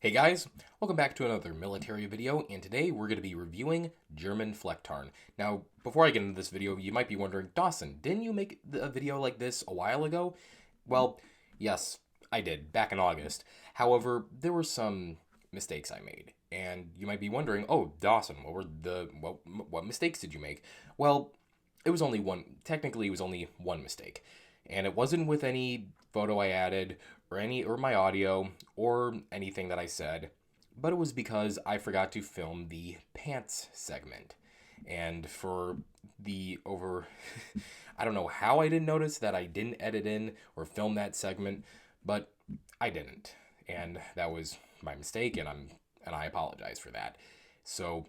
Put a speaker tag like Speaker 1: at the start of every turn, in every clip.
Speaker 1: Hey guys, welcome back to another military video, and today we're going to be reviewing German Flecktarn. Now, before I get into this video, you might be wondering, Dawson, didn't you make a video like this a while ago? Well, yes, I did, back in August. However, there were some mistakes I made, and you might be wondering, oh, Dawson, what mistakes did you make? Well, it was only one, technically it was only one mistake, and it wasn't with any photo I added or my audio or anything that I said, but it was because I forgot to film the pants segment. And for the over I don't know how I didn't notice that I didn't edit in or film that segment, but I didn't. And that was my mistake, and I apologize for that. So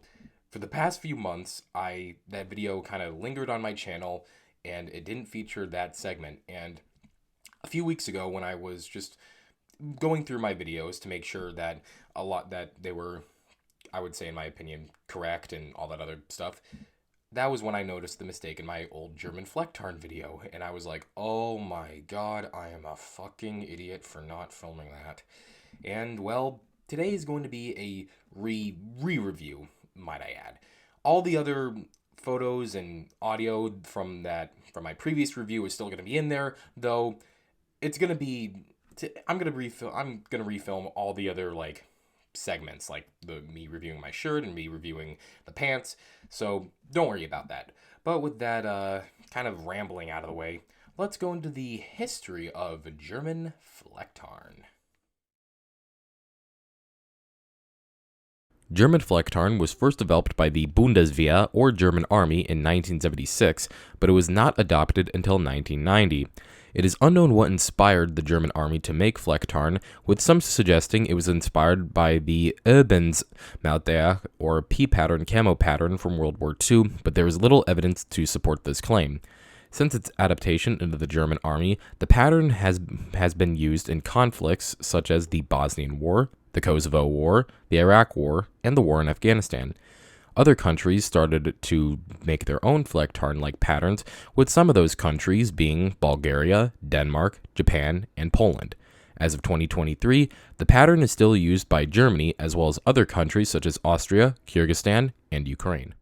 Speaker 1: for the past few months, that video kind of lingered on my channel and it didn't feature that segment. And a few weeks ago, when I was just going through my videos to make sure that they were, I would say in my opinion, correct and all that other stuff, that was when I noticed the mistake in my old German Flecktarn video, and I was like, oh my god, I am a fucking idiot for not filming that. And well, today is going to be a re-review, might I add. All the other photos and audio from my previous review is still going to be in there, though it's gonna be. I'm gonna refilm all the other like segments, like me reviewing my shirt and me reviewing the pants. So don't worry about that. But with that kind of rambling out of the way, let's go into the history of German Flecktarn. German Flecktarn was first developed by the Bundeswehr, or German Army, in 1976, but it was not adopted until 1990. It is unknown what inspired the German Army to make Flecktarn, with some suggesting it was inspired by the Lebensmauter, or P-pattern camo pattern from World War II, but there is little evidence to support this claim. Since its adaptation into the German Army, the pattern has been used in conflicts such as the Bosnian War, the Kosovo War, the Iraq War, and the war in Afghanistan. Other countries started to make their own Flecktarn-like patterns, with some of those countries being Bulgaria, Denmark, Japan, and Poland. As of 2023, the pattern is still used by Germany as well as other countries such as Austria, Kyrgyzstan, and Ukraine.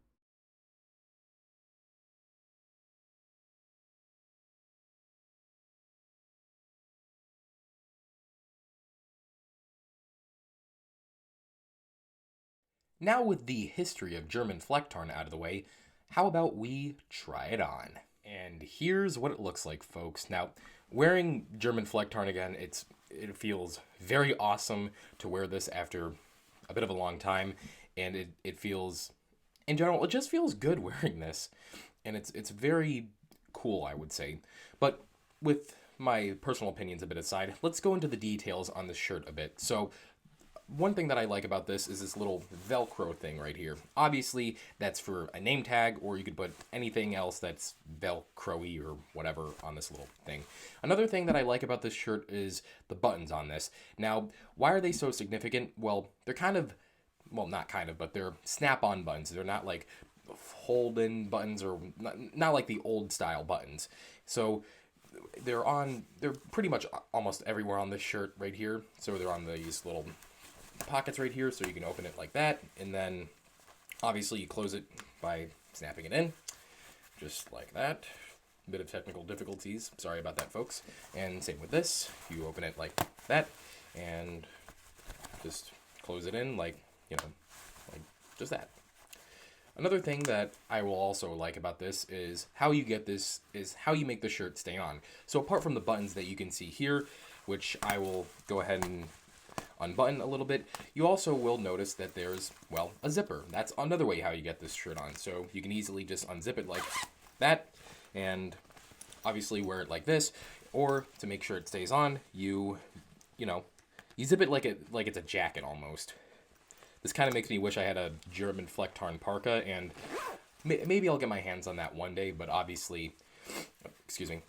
Speaker 1: Now with the history of German Flecktarn out of the way, how about we try it on? And here's what it looks like, folks. Now, wearing German Flecktarn again, it feels very awesome to wear this after a bit of a long time, and it feels, in general, it just feels good wearing this, and it's very cool, I would say. But with my personal opinions a bit aside, let's go into the details on the shirt a bit. So one thing that I like about this is this little Velcro thing right here. Obviously, that's for a name tag, or you could put anything else that's Velcro-y or whatever on this little thing. Another thing that I like about this shirt is the buttons on this. Now, why are they so significant? Well, they're kind of, well, not kind of, but they're snap-on buttons. They're not like hold-in buttons or not like the old-style buttons. So they're pretty much almost everywhere on this shirt right here. So they're on these little pockets right here, so you can open it like that, and then obviously you close it by snapping it in, just like that. A bit of technical difficulties, sorry about that, folks. And same with this, you open it like that, and just close it in like just that. Another thing that I will also like about this is how you make the shirt stay on. So apart from the buttons that you can see here, which I will go ahead and unbutton a little bit, you also will notice that there's, well, a zipper. That's another way how you get this shirt on. So you can easily just unzip it like that, and obviously wear it like this, or to make sure it stays on, you zip it like it's a jacket almost. This kind of makes me wish I had a German Flecktarn parka, and maybe I'll get my hands on that one day, but obviously, excuse me,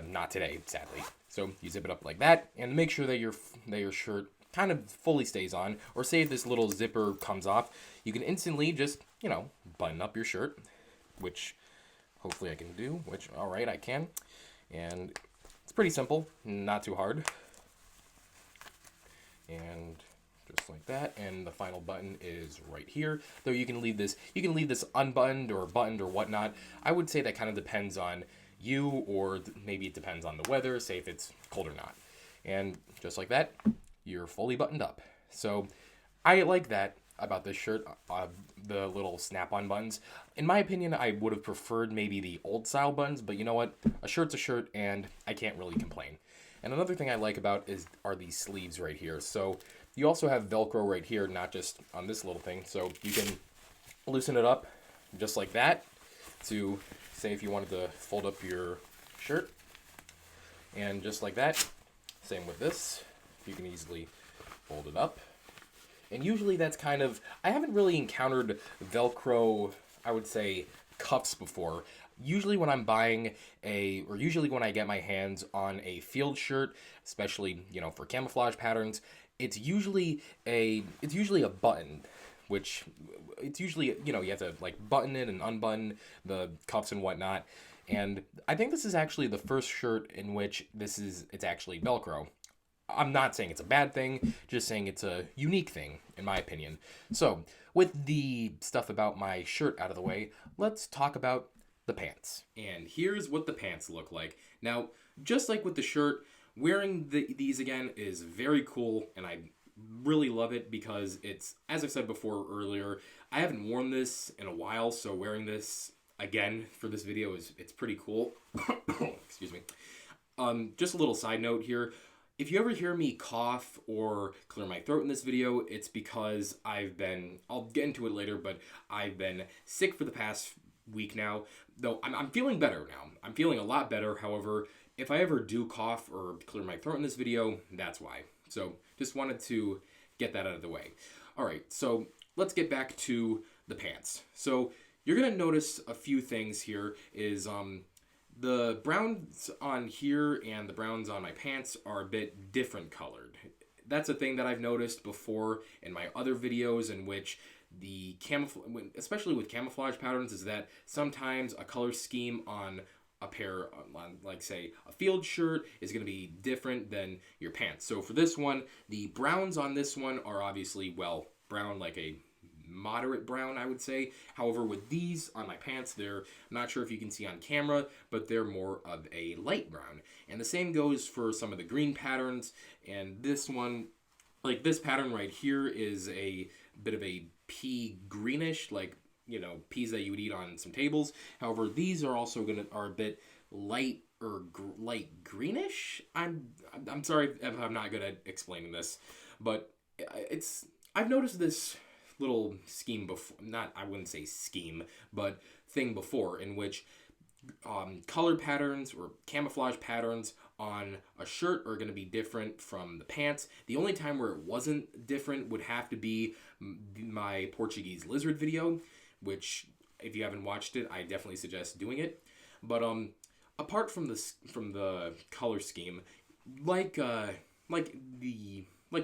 Speaker 1: not today, sadly. So you zip it up like that, and make sure that your shirt kind of fully stays on, or say if this little zipper comes off, you can instantly just, button up your shirt, which hopefully I can do, all right, I can. And it's pretty simple, not too hard. And just like like that, and the final button is right here. Though you can leave this unbuttoned or buttoned or whatnot. I would say that kind of depends on you, or maybe it depends on the weather, say if it's cold or not. And just like that, you're fully buttoned up. So I like that about this shirt, the little snap-on buttons. In my opinion, I would have preferred maybe the old style buttons, but you know what? A shirt's a shirt, and I can't really complain. And another thing I like about are these sleeves right here. So you also have Velcro right here, not just on this little thing. So you can loosen it up just like that to, say if you wanted to fold up your shirt. And just like that, same with this. You can easily fold it up. And usually that's kind of, I haven't really encountered Velcro, I would say, cuffs before. Usually when I'm buying usually when I get my hands on a field shirt, especially, for camouflage patterns, it's usually a button, which it's usually, you have to like button it and unbutton the cuffs and whatnot. And I think this is actually the first shirt in which it's actually Velcro. I'm not saying it's a bad thing, just saying it's a unique thing, in my opinion. So, with the stuff about my shirt out of the way, let's talk about the pants. And here's what the pants look like. Now, just like with the shirt, wearing these again is very cool, and I really love it because it's, as I said before earlier, I haven't worn this in a while, so wearing this again for this video it's pretty cool. Excuse me. Just a little side note here. If you ever hear me cough or clear my throat in this video, it's because I'll get into it later, but I've been sick for the past week now, though I'm feeling better now. I'm feeling a lot better. However, if I ever do cough or clear my throat in this video, that's why. So just wanted to get that out of the way. All right, so let's get back to the pants. So you're going to notice a few things here is, the browns on here and the browns on my pants are a bit different colored. That's a thing that I've noticed before in my other videos, in which the especially with camouflage patterns, is that sometimes a color scheme on a pair, on like say a field shirt, is going to be different than your pants. So for this one, the browns on this one are obviously, well, brown, like a moderate brown, I would say. However, with these on my pants, I'm not sure if you can see on camera, but they're more of a light brown. And the same goes for some of the green patterns. And this one, like this pattern right here, is a bit of a pea greenish, like, peas that you would eat on some tables. However, these are also are a bit light or light greenish. I'm sorry if I'm not good at explaining this, but I've noticed this little scheme before, I wouldn't say scheme, but thing before, in which color patterns or camouflage patterns on a shirt are going to be different from the pants. The only time where it wasn't different would have to be my Portuguese lizard video, which, if you haven't watched it, I definitely suggest doing it. But apart from the color scheme, like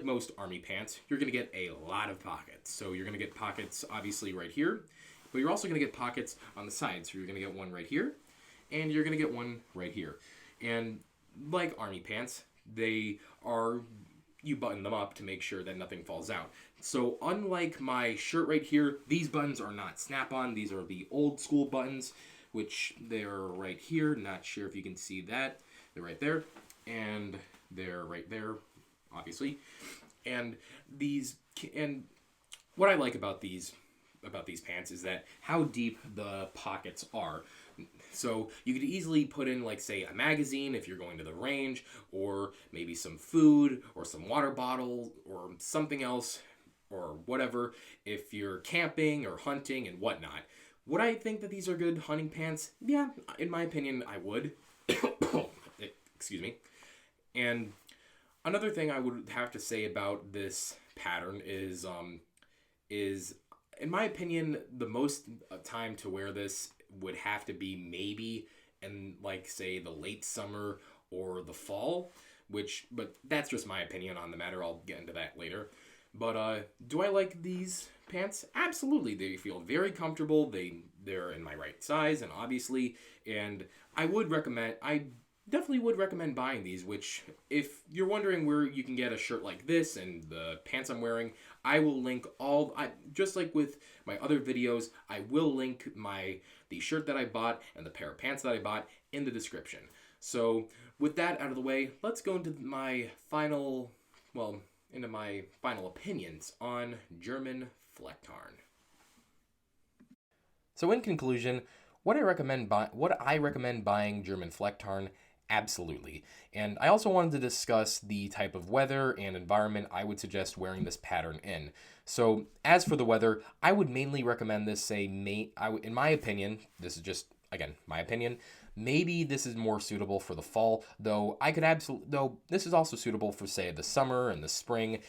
Speaker 1: most army pants, you're going to get a lot of pockets. So you're going to get pockets, obviously, right here, but you're also going to get pockets on the sides. So you're going to get one right here, and you're going to get one right here. And like army pants, you button them up to make sure that nothing falls out. So unlike my shirt right here, these buttons are not snap-on. These are the old school buttons, which they're right here. Not sure if you can see that. They're right there, and they're right there, obviously. And what I like about these pants is that how deep the pockets are. So you could easily put in, like, say, a magazine if you're going to the range, or maybe some food or some water bottle or something else or whatever if you're camping or hunting and whatnot. Would I think that these are good hunting pants? Yeah, in my opinion, I would. Excuse me. And another thing I would have to say about this pattern is in my opinion, the most time to wear this would have to be maybe in, like, say, the late summer or the fall, but that's just my opinion on the matter. I'll get into that later. But do I like these pants? Absolutely. They feel very comfortable. They're in my right size, and obviously, and I would recommend, definitely would recommend buying these, which, if you're wondering where you can get a shirt like this and the pants I'm wearing, I will link just like with my other videos, I will link the shirt that I bought and the pair of pants that I bought in the description. So with that out of the way, let's go into my final opinions on German Flecktarn. So in conclusion, what I recommend buying German Flecktarn, absolutely. And I also wanted to discuss the type of weather and environment I would suggest wearing this pattern in. So as for the weather, I would mainly recommend this, in my opinion, this is just, again, my opinion, maybe this is more suitable for the fall, though this is also suitable for, say, the summer and the spring.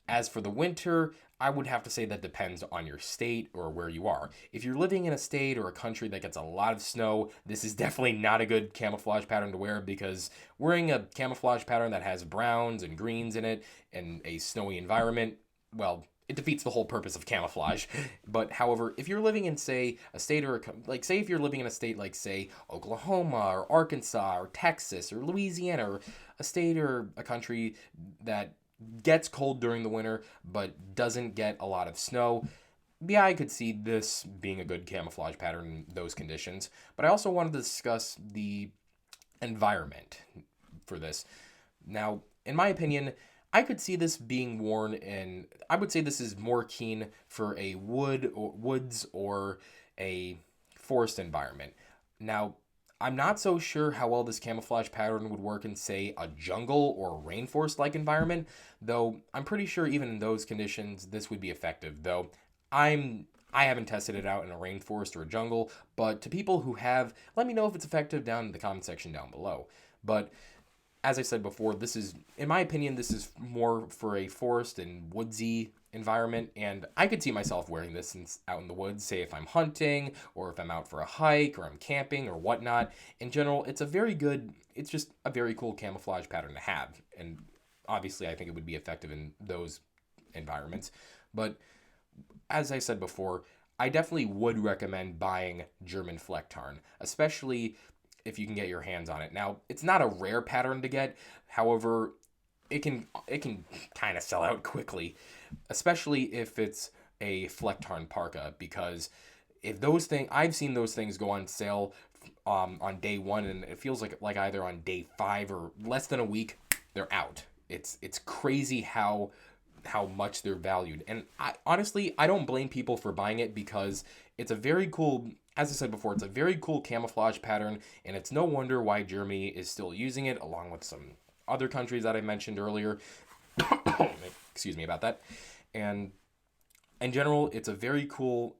Speaker 1: As for the winter, I would have to say that depends on your state or where you are. If you're living in a state or a country that gets a lot of snow, this is definitely not a good camouflage pattern to wear, because wearing a camouflage pattern that has browns and greens in it in a snowy environment, well, it defeats the whole purpose of camouflage. But however, if you're living in, say, a state if you're living in a state like, say, Oklahoma or Arkansas or Texas or Louisiana, or a state or a country that gets cold during the winter but doesn't get a lot of snow, yeah, I could see this being a good camouflage pattern in those conditions. But I also wanted to discuss the environment for this. Now, in my opinion, I could see this being worn in, I would say this is more keen for a woods or a forest environment. Now, I'm not so sure how well this camouflage pattern would work in, say, a jungle or rainforest-like environment, though I'm pretty sure even in those conditions this would be effective, though I haven't tested it out in a rainforest or a jungle. But to people who have, let me know if it's effective down in the comment section down below. But as I said before, in my opinion, this is more for a forest and woodsy environment, and I could see myself wearing this out in the woods, say if I'm hunting, or if I'm out for a hike, or I'm camping, or whatnot. In general, it's just a very cool camouflage pattern to have, and obviously I think it would be effective in those environments. But as I said before, I definitely would recommend buying German Flecktarn, especially if you can get your hands on it. Now, it's not a rare pattern to get, however, it can kind of sell out quickly, especially if it's a Flecktarn parka, because I've seen those things go on sale on day one, and it feels like either on day 5 or less than a week, they're out. It's crazy how much they're valued. And I don't blame people for buying it, because it's a very cool, as I said before, it's a very cool camouflage pattern, and it's no wonder why Germany is still using it, along with some other countries that I mentioned earlier. Excuse me about that. And in general, it's a very cool,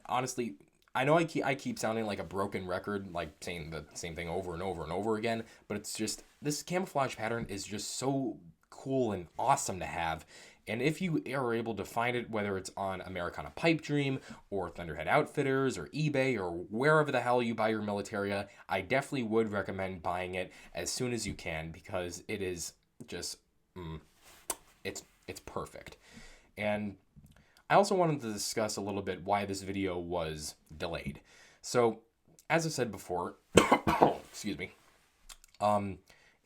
Speaker 1: honestly, I know I keep sounding like a broken record, like saying the same thing over and over and over again, but it's just, this camouflage pattern is just so cool and awesome to have. And if you are able to find it, whether it's on Americana Pipe Dream or Thunderhead Outfitters or eBay or wherever the hell you buy your militaria, I definitely would recommend buying it as soon as you can, because it is just, it's perfect. And I also wanted to discuss a little bit why this video was delayed. So, as I said before, excuse me,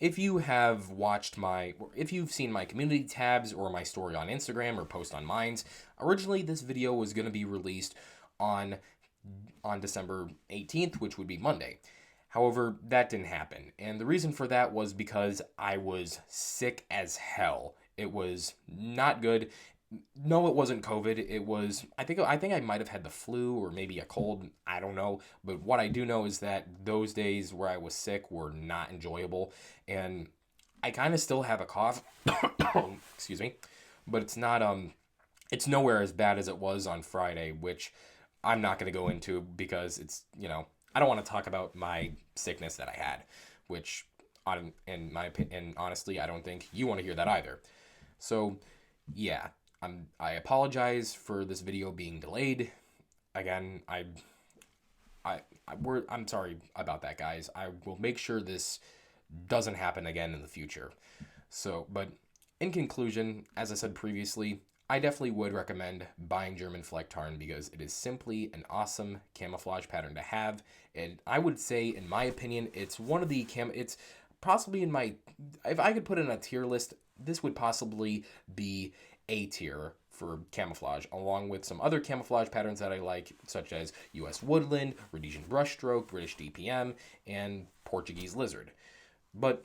Speaker 1: if you've seen my community tabs or my story on Instagram or post on Minds, originally this video was going to be released on December 18th, which would be Monday. However, that didn't happen. And the reason for that was because I was sick as hell. It was not good. No, it wasn't COVID. It was, I think I might have had the flu or maybe a cold. I don't know. But what I do know is that those days where I was sick were not enjoyable. And I kind of still have a cough. Excuse me. But it's not, it's nowhere as bad as it was on Friday, which I'm not going to go into, because it's, I don't want to talk about my sickness that I had, which, in my opinion, honestly, I don't think you want to hear that either. So, yeah. I apologize for this video being delayed. Again, I'm sorry about that, guys. I will make sure this doesn't happen again in the future. So, but in conclusion, as I said previously, I definitely would recommend buying German Flecktarn, because it is simply an awesome camouflage pattern to have. And I would say, in my opinion, it's one of the possibly if I could put in a tier list, this would possibly be A tier for camouflage, along with some other camouflage patterns that I like, such as US Woodland, Rhodesian Brushstroke, British DPM, and Portuguese Lizard. But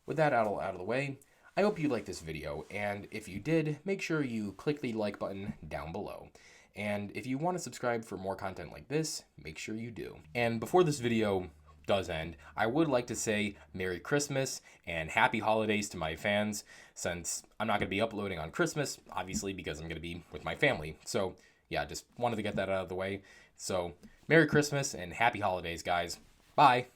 Speaker 1: with that out of the way, I hope you liked this video, and if you did, make sure you click the like button down below. And if you want to subscribe for more content like this, make sure you do. And before this video does end, I would like to say Merry Christmas and Happy Holidays to my fans, since I'm not going to be uploading on Christmas, obviously, because I'm going to be with my family. So yeah, just wanted to get that out of the way. So Merry Christmas and Happy Holidays, guys. Bye.